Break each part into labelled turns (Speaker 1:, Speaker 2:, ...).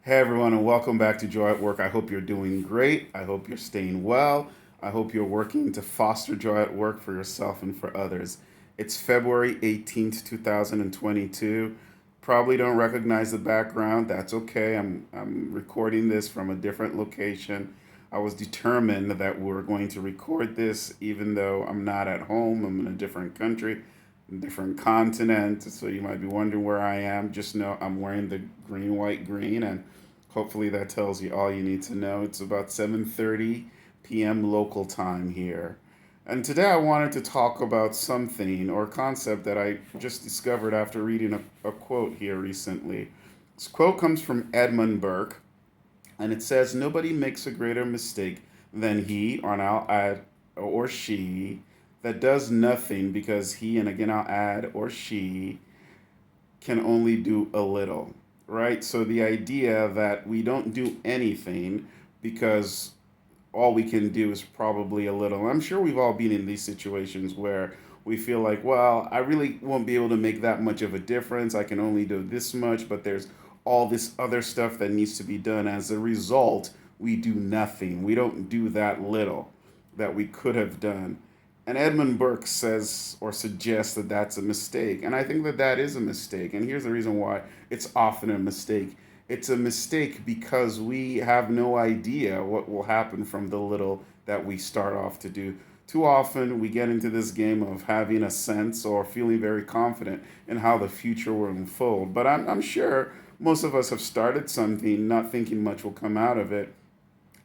Speaker 1: Hey everyone, and welcome back to Joy at Work. I hope you're doing great. I hope you're staying well. I hope you're working to foster joy at work for yourself and for others. It's February 18th, 2022. Probably don't recognize the background. That's okay. I'm recording this from a different location. I was determined that we were going to record this even though I'm not at home. I'm in a different country, different continent. So you might be wondering where I am. Just know I'm wearing the green, white, green, and hopefully that tells you all you need to know. It's about 7:30 p.m. local time here. And today I wanted to talk about something or concept that I just discovered after reading a quote here recently. This quote comes from Edmund Burke, and it says, "Nobody makes a greater mistake than he, or I'll add, or she, that does nothing because he, and again I'll add, or she, can only do a little," right? So the idea that we don't do anything because all we can do is probably a little. I'm sure we've all been in these situations where we feel like, well, I really won't be able to make that much of a difference. I can only do this much, but there's all this other stuff that needs to be done. As a result, we do nothing. We don't do that little that we could have done. And Edmund Burke says or suggests that that's a mistake. And I think that that is a mistake. And here's the reason why it's often a mistake. It's a mistake because we have no idea what will happen from the little that we start off to do. Too often we get into this game of having a sense or feeling very confident in how the future will unfold. But I'm sure most of us have started something not thinking much will come out of it,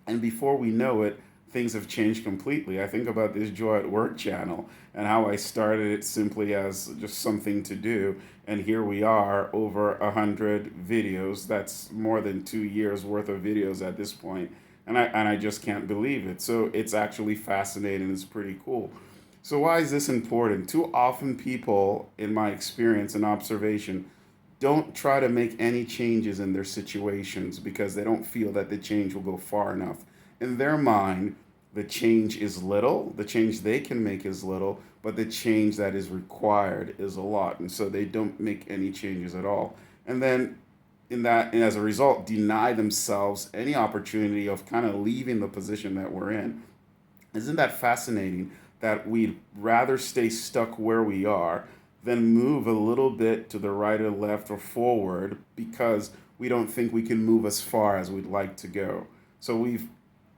Speaker 1: and before we know it, things have changed completely. I think about this Joy at Work channel and how I started it simply as just something to do. And here we are, over 100 videos. That's more than 2 years worth of videos at this point. And I just can't believe it. So it's actually fascinating. It's pretty cool. So why is this important? Too often people, in my experience and observation, don't try to make any changes in their situations because they don't feel that the change will go far enough. In their mind, the change is little, the change they can make is little, but the change that is required is a lot. And so they don't make any changes at all. And then and as a result, deny themselves any opportunity of kind of leaving the position that we're in. Isn't that fascinating that we'd rather stay stuck where we are than move a little bit to the right or left or forward because we don't think we can move as far as we'd like to go? So we've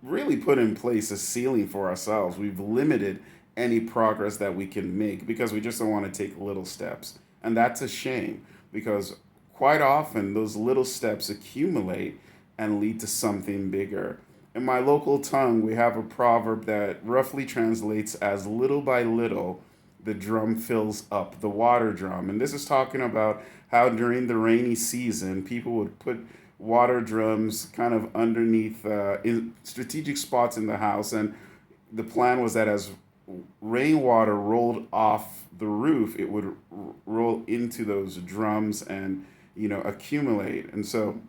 Speaker 1: really put in place a ceiling for ourselves. We've limited any progress that we can make because we just don't want to take little steps. And that's a shame because quite often those little steps accumulate and lead to something bigger. In my local tongue, we have a proverb that roughly translates as little by little, the drum fills up the water drum. And this is talking about how during the rainy season, people would put water drums kind of underneath in strategic spots in the house. And the plan was that as rainwater rolled off the roof, it would roll into those drums and, accumulate. And so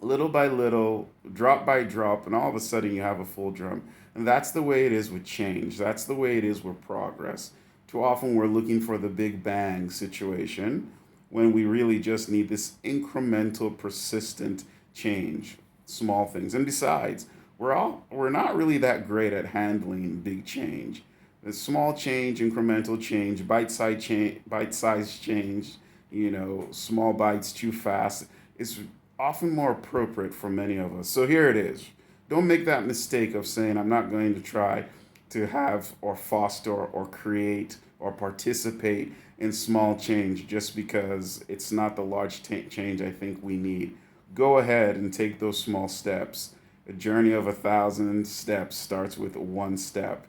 Speaker 1: little by little, drop by drop, and all of a sudden you have a full drum. And that's the way it is with change. That's the way it is with progress. Too often we're looking for the big bang situation when we really just need this incremental, persistent change, small things. And besides, we're not really that great at handling big change. The small change, incremental change, bite-sized change, small bites too fast is often more appropriate for many of us. So here it is. Don't make that mistake of saying, I'm not going to try to have or foster or create or participate in small change just because it's not the large change I think we need. Go ahead and take those small steps. A journey of 1,000 steps starts with one step.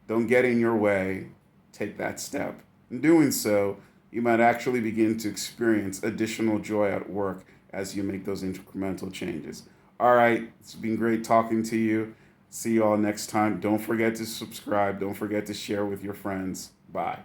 Speaker 1: Don't get in your way. Take that step. In doing so, you might actually begin to experience additional joy at work as you make those incremental changes. All right, it's been great talking to you. See you all next time. Don't forget to subscribe. Don't forget to share with your friends. Bye.